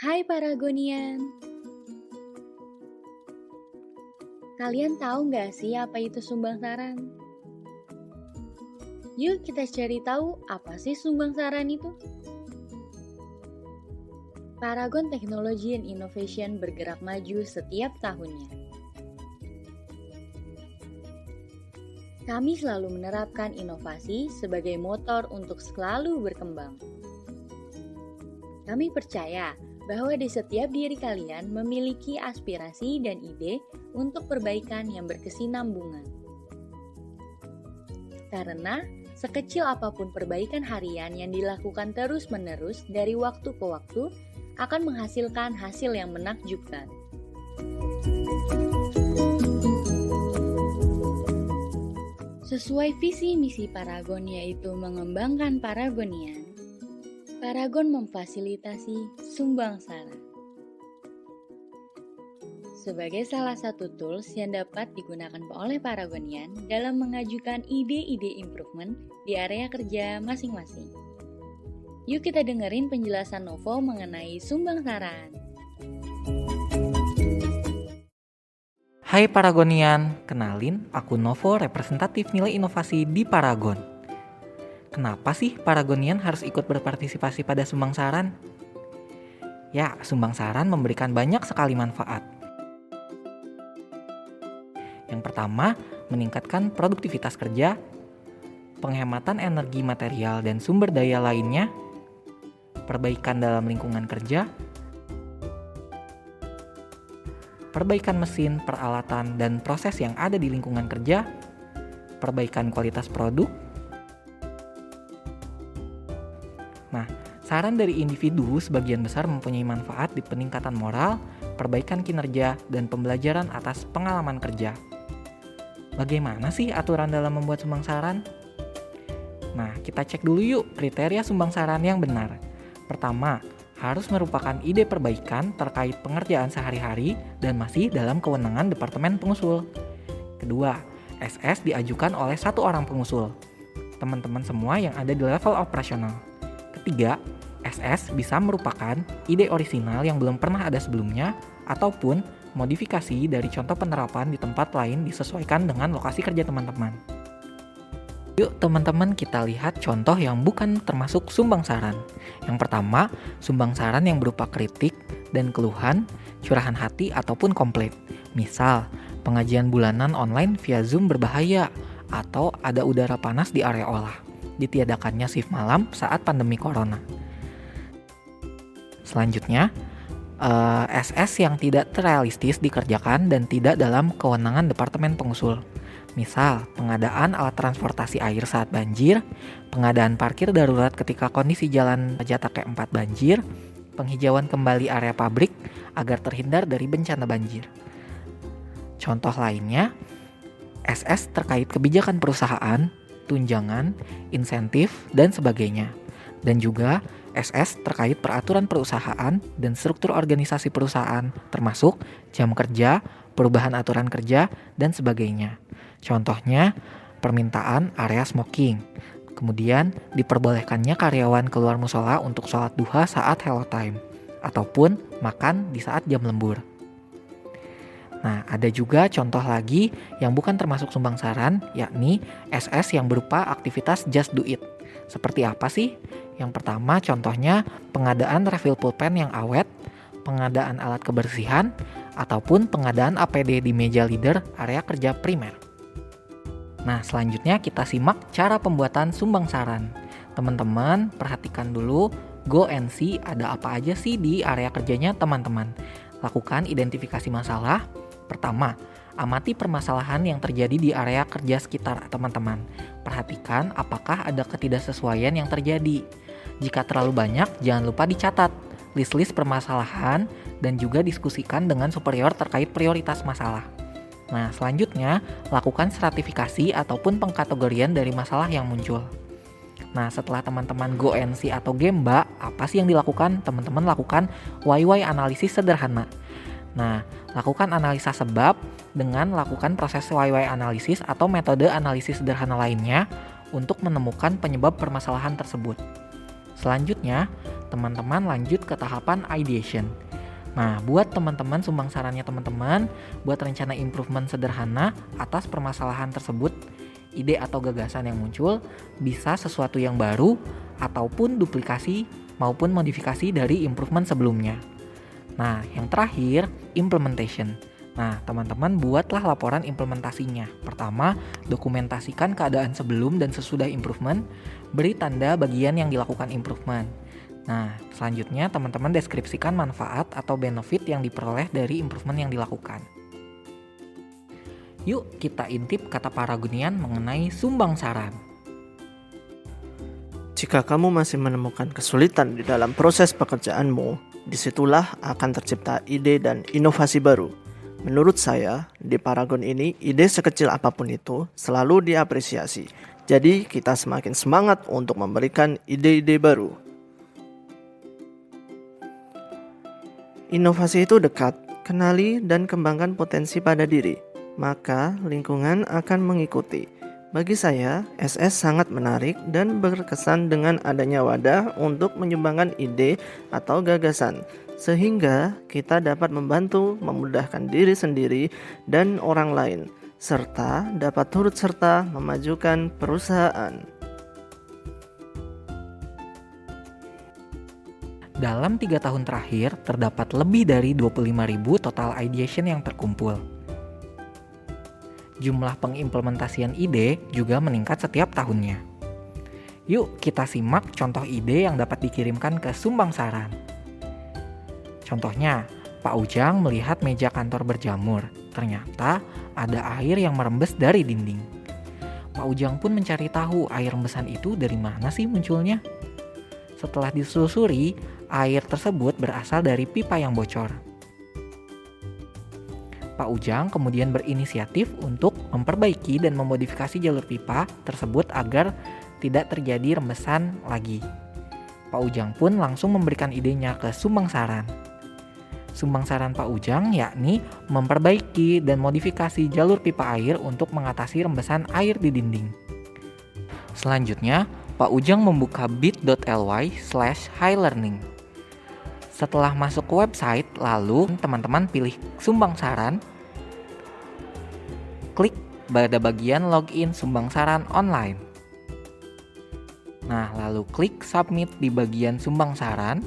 Hai Paragonian, kalian tahu nggak sih apa itu sumbangsaran? Yuk kita cari tahu apa sih sumbangsaran itu. Paragon Technology and Innovation bergerak maju setiap tahunnya. Kami selalu menerapkan inovasi sebagai motor untuk selalu berkembang. Kami percaya bahwa di setiap diri kalian memiliki aspirasi dan ide untuk perbaikan yang berkesinambungan. Karena sekecil apapun perbaikan harian yang dilakukan terus-menerus dari waktu ke waktu akan menghasilkan hasil yang menakjubkan. Sesuai visi misi Paragon yaitu mengembangkan Paragonian, Paragon memfasilitasi sumbangsaran sebagai salah satu tools yang dapat digunakan oleh Paragonian dalam mengajukan ide-ide improvement di area kerja masing-masing. Yuk kita dengerin penjelasan Novo mengenai sumbangsaran. Hai Paragonian, kenalin aku Novo, representatif nilai inovasi di Paragon. Kenapa sih Paragonian harus ikut berpartisipasi pada sumbangsaran? Ya, sumbangsaran memberikan banyak sekali manfaat. Yang pertama, meningkatkan produktivitas kerja, penghematan energi material dan sumber daya lainnya, perbaikan dalam lingkungan kerja, perbaikan mesin, peralatan, dan proses yang ada di lingkungan kerja, perbaikan kualitas produk. Nah, saran dari individu sebagian besar mempunyai manfaat di peningkatan moral, perbaikan kinerja, dan pembelajaran atas pengalaman kerja. Bagaimana sih aturan dalam membuat sumbangsaran? Nah, kita cek dulu yuk kriteria sumbangsaran yang benar. Pertama, harus merupakan ide perbaikan terkait pengerjaan sehari-hari dan masih dalam kewenangan Departemen Pengusul. Kedua, SS diajukan oleh satu orang pengusul, teman-teman semua yang ada di level operasional. Ketiga, SS bisa merupakan ide orisinal yang belum pernah ada sebelumnya ataupun modifikasi dari contoh penerapan di tempat lain disesuaikan dengan lokasi kerja teman-teman. Yuk teman-teman kita lihat contoh yang bukan termasuk sumbangsaran. Yang pertama, sumbangsaran yang berupa kritik dan keluhan, curahan hati ataupun komplain. Misal, pengajian bulanan online via Zoom berbahaya atau ada udara panas di area olah. Ditiadakannya shift malam saat pandemi corona. Selanjutnya, SS yang tidak realistis dikerjakan dan tidak dalam kewenangan Departemen Pengusul. Misal, pengadaan alat transportasi air saat banjir, pengadaan parkir darurat ketika kondisi jalan Jatake 4 banjir, penghijauan kembali area pabrik agar terhindar dari bencana banjir. Contoh lainnya, SS terkait kebijakan perusahaan, tunjangan, insentif, dan sebagainya. Dan juga SS terkait peraturan perusahaan dan struktur organisasi perusahaan, termasuk jam kerja, perubahan aturan kerja, dan sebagainya. Contohnya, permintaan area smoking. Kemudian, diperbolehkannya karyawan keluar musola untuk sholat duha saat hello time, ataupun makan di saat jam lembur. Nah, ada juga contoh lagi yang bukan termasuk sumbangsaran, yakni SS yang berupa aktivitas just do it. Seperti apa sih? Yang pertama contohnya pengadaan refill pulpen yang awet, pengadaan alat kebersihan, ataupun pengadaan APD di meja leader area kerja primer. Nah, selanjutnya kita simak cara pembuatan sumbangsaran. Teman-teman, perhatikan dulu Go and see ada apa aja sih di area kerjanya teman-teman. Lakukan identifikasi masalah. Pertama, amati permasalahan yang terjadi di area kerja sekitar teman-teman. Perhatikan apakah ada ketidaksesuaian yang terjadi. Jika terlalu banyak, jangan lupa dicatat list-list permasalahan dan juga diskusikan dengan superior terkait prioritas masalah. Nah, selanjutnya, lakukan stratifikasi ataupun pengkategorian dari masalah yang muncul. Nah, setelah teman-teman go and see atau Gemba, apa sih yang dilakukan? Teman-teman lakukan YY analisis sederhana. Nah, lakukan analisa sebab dengan lakukan proses YY analisis atau metode analisis sederhana lainnya untuk menemukan penyebab permasalahan tersebut. Selanjutnya, teman-teman lanjut ke tahapan ideation. Nah, buat teman-teman sumbang sarannya teman-teman, buat rencana improvement sederhana atas permasalahan tersebut, ide atau gagasan yang muncul bisa sesuatu yang baru ataupun duplikasi maupun modifikasi dari improvement sebelumnya. Nah, yang terakhir, implementation. Nah, teman-teman buatlah laporan implementasinya. Pertama, dokumentasikan keadaan sebelum dan sesudah improvement, beri tanda bagian yang dilakukan improvement. Nah, selanjutnya teman-teman deskripsikan manfaat atau benefit yang diperoleh dari improvement yang dilakukan. Yuk kita intip kata Paragonian mengenai sumbang saran. Jika kamu masih menemukan kesulitan di dalam proses pekerjaanmu, disitulah akan tercipta ide dan inovasi baru. Menurut saya, di Paragon ini, ide sekecil apapun itu selalu diapresiasi. Jadi kita semakin semangat untuk memberikan ide-ide baru. Inovasi itu dekat, kenali dan kembangkan potensi pada diri, maka lingkungan akan mengikuti. Bagi saya, SS sangat menarik dan berkesan dengan adanya wadah untuk menyumbangkan ide atau gagasan, sehingga kita dapat membantu memudahkan diri sendiri dan orang lain, serta dapat turut serta memajukan perusahaan. Dalam 3 tahun terakhir, terdapat lebih dari 25.000 total ideation yang terkumpul. Jumlah pengimplementasian ide juga meningkat setiap tahunnya. Yuk kita simak contoh ide yang dapat dikirimkan ke sumbang saran. Contohnya, Pak Ujang melihat meja kantor berjamur. Ternyata ada air yang merembes dari dinding. Pak Ujang pun mencari tahu air rembesan itu dari mana sih munculnya. Setelah ditelusuri, air tersebut berasal dari pipa yang bocor. Pak Ujang kemudian berinisiatif untuk memperbaiki dan memodifikasi jalur pipa tersebut agar tidak terjadi rembesan lagi. Pak Ujang pun langsung memberikan idenya ke sumbang saran. Sumbang saran Pak Ujang yakni memperbaiki dan modifikasi jalur pipa air untuk mengatasi rembesan air di dinding. Selanjutnya, Pak Ujang membuka bit.ly/highlearning. Setelah masuk ke website, lalu teman-teman pilih sumbang saran, klik pada bagian login sumbang saran online. Nah, lalu klik submit di bagian sumbang saran.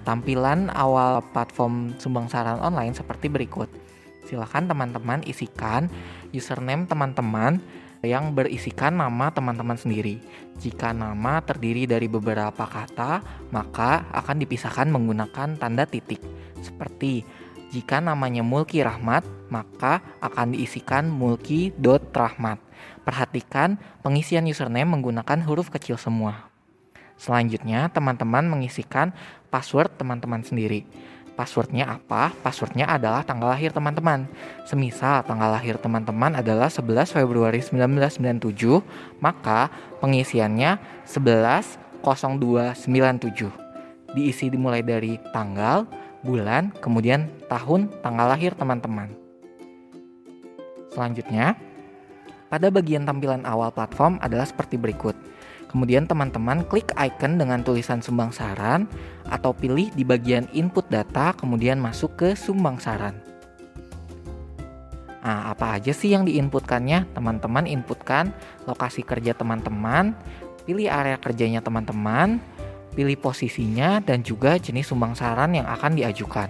Tampilan awal platform sumbang saran online seperti berikut. Silakan teman-teman isikan username teman-teman yang berisikan nama teman-teman sendiri. Jika nama terdiri dari beberapa kata, maka akan dipisahkan menggunakan tanda titik. Seperti jika namanya Mulki Rahmat, maka akan diisikan mulki.rahmat. Perhatikan pengisian username menggunakan huruf kecil semua. Selanjutnya, teman-teman mengisikan password teman-teman sendiri. Passwordnya apa? Passwordnya adalah tanggal lahir teman-teman. Semisal tanggal lahir teman-teman adalah 11 Februari 1997, maka pengisiannya 11/02/97. Diisi dimulai dari tanggal, bulan, kemudian tahun, tanggal lahir teman-teman. Selanjutnya, pada bagian tampilan awal platform adalah seperti berikut. Kemudian teman-teman klik icon dengan tulisan sumbang saran atau pilih di bagian input data kemudian masuk ke sumbang saran. Nah, apa aja sih yang diinputkannya? Teman-teman inputkan lokasi kerja teman-teman, pilih area kerjanya teman-teman, pilih posisinya dan juga jenis sumbang saran yang akan diajukan.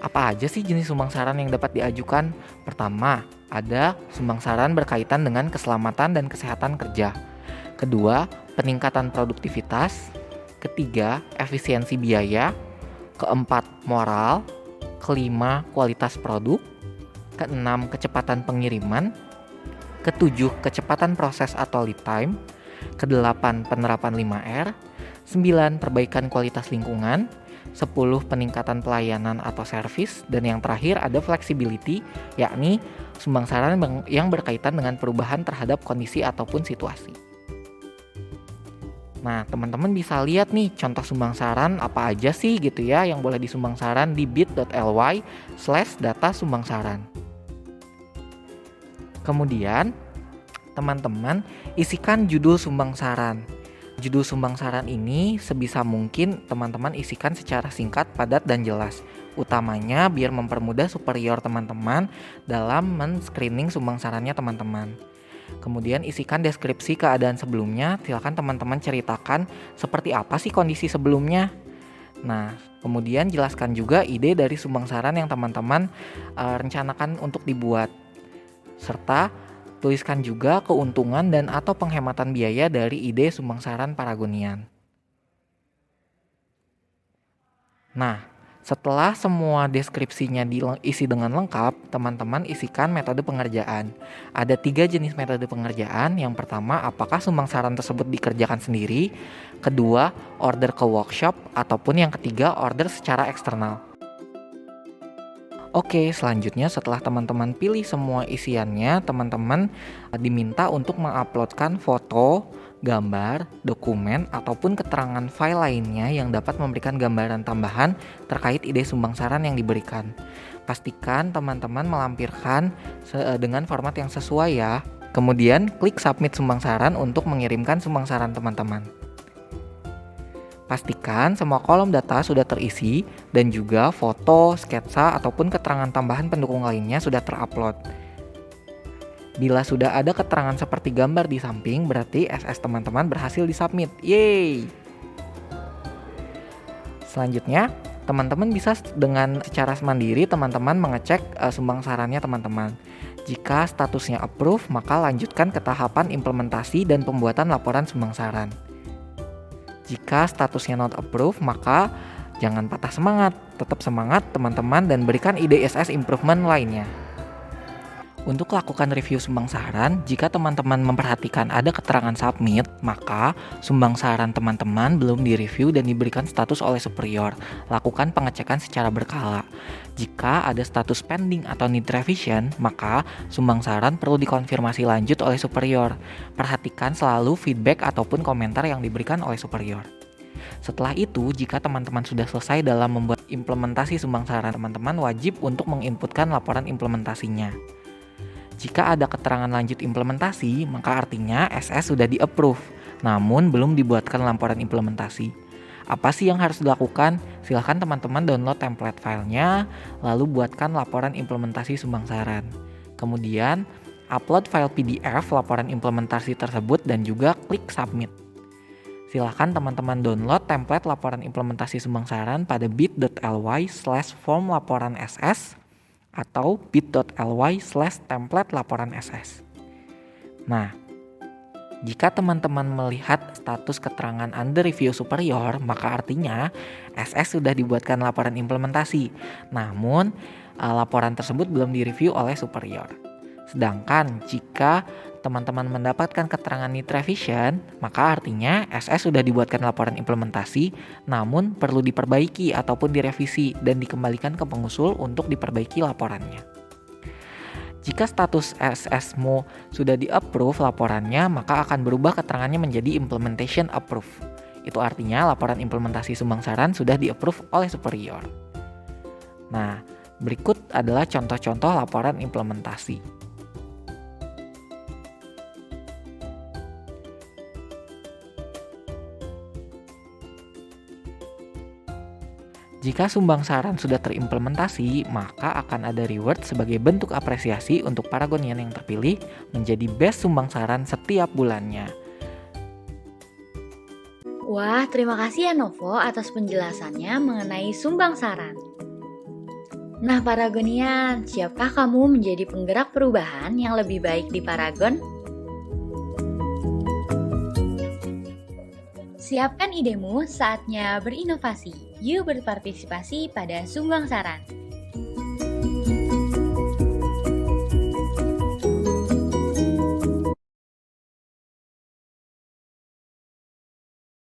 Apa aja sih jenis sumbang saran yang dapat diajukan? Pertama, ada sumbang saran berkaitan dengan keselamatan dan kesehatan kerja. Kedua, peningkatan produktivitas. Ketiga, efisiensi biaya. Keempat, moral. Kelima, kualitas produk. Keenam, kecepatan pengiriman. Ketujuh, kecepatan proses atau lead time. Kedelapan, penerapan 5R. 9, perbaikan kualitas lingkungan. 10, peningkatan pelayanan atau service. Dan yang terakhir ada flexibility, yakni sumbang saran yang berkaitan dengan perubahan terhadap kondisi ataupun situasi. Nah, teman-teman bisa lihat nih contoh sumbang saran apa aja sih gitu ya yang boleh disumbang saran di bit.ly/data sumbang saran. Kemudian, teman-teman isikan judul sumbang saran. Judul sumbangsaran ini sebisa mungkin teman-teman isikan secara singkat, padat, dan jelas. Utamanya biar mempermudah superior teman-teman dalam men-screening sumbangsarannya teman-teman. Kemudian isikan deskripsi keadaan sebelumnya. Silakan teman-teman ceritakan seperti apa sih kondisi sebelumnya. Nah, kemudian jelaskan juga ide dari sumbangsaran yang teman-teman rencanakan untuk dibuat. Serta tuliskan juga keuntungan dan atau penghematan biaya dari ide sumbangsaran Paragonian. Nah, setelah semua deskripsinya diisi dengan lengkap, teman-teman isikan metode pengerjaan. Ada 3 jenis metode pengerjaan. Yang pertama, apakah sumbangsaran tersebut dikerjakan sendiri? Kedua, order ke workshop. Ataupun yang ketiga, order secara eksternal. Oke, selanjutnya setelah teman-teman pilih semua isiannya, teman-teman diminta untuk menguploadkan foto, gambar, dokumen, ataupun keterangan file lainnya yang dapat memberikan gambaran tambahan terkait ide sumbangsaran yang diberikan. Pastikan teman-teman melampirkan dengan format yang sesuai ya. Kemudian klik submit sumbangsaran untuk mengirimkan sumbangsaran teman-teman. Pastikan semua kolom data sudah terisi dan juga foto, sketsa, ataupun keterangan tambahan pendukung lainnya sudah terupload. Bila sudah ada keterangan seperti gambar di samping, berarti SS teman-teman berhasil disubmit. Yeay! Selanjutnya, teman-teman bisa dengan secara mandiri teman-teman mengecek sumbangsarannya teman-teman. Jika statusnya approve, maka lanjutkan ke tahapan implementasi dan pembuatan laporan sumbangsaran. Jika statusnya not approve, maka jangan patah semangat. Tetap semangat teman-teman dan berikan ide SS improvement lainnya. Untuk lakukan review sumbangsaran, jika teman-teman memperhatikan ada keterangan submit, maka sumbangsaran teman-teman belum direview dan diberikan status oleh superior. Lakukan pengecekan secara berkala. Jika ada status pending atau need revision, maka sumbangsaran perlu dikonfirmasi lanjut oleh superior. Perhatikan selalu feedback ataupun komentar yang diberikan oleh superior. Setelah itu, jika teman-teman sudah selesai dalam membuat implementasi sumbangsaran, teman-teman wajib untuk menginputkan laporan implementasinya. Jika ada keterangan lanjut implementasi, maka artinya SS sudah di-approve, namun belum dibuatkan laporan implementasi. Apa sih yang harus dilakukan? Silahkan teman-teman download template filenya, lalu buatkan laporan implementasi sumbangsaran. Kemudian, upload file PDF laporan implementasi tersebut dan juga klik submit. Silahkan teman-teman download template laporan implementasi sumbangsaran pada bit.ly/form laporan SS atau bit.ly/template laporan SS. Nah, jika teman-teman melihat status keterangan under review superior, maka artinya SS sudah dibuatkan laporan implementasi. Namun, laporan tersebut belum direview oleh superior. Sedangkan jika teman-teman mendapatkan keterangan need revision, maka artinya SS sudah dibuatkan laporan implementasi, namun perlu diperbaiki ataupun direvisi dan dikembalikan ke pengusul untuk diperbaiki laporannya. Jika status SS-mu sudah di-approve laporannya, maka akan berubah keterangannya menjadi implementation approve. Itu artinya laporan implementasi sumbangsaran sudah di-approve oleh superior. Nah, berikut adalah contoh-contoh laporan implementasi. Jika sumbangsaran sudah terimplementasi, maka akan ada reward sebagai bentuk apresiasi untuk Paragonian yang terpilih menjadi best sumbangsaran setiap bulannya. Wah, terima kasih ya Novo atas penjelasannya mengenai sumbangsaran. Nah Paragonian, siapkah kamu menjadi penggerak perubahan yang lebih baik di Paragon? Siapkan idemu, saatnya berinovasi. Yuk berpartisipasi pada sumbangsaran.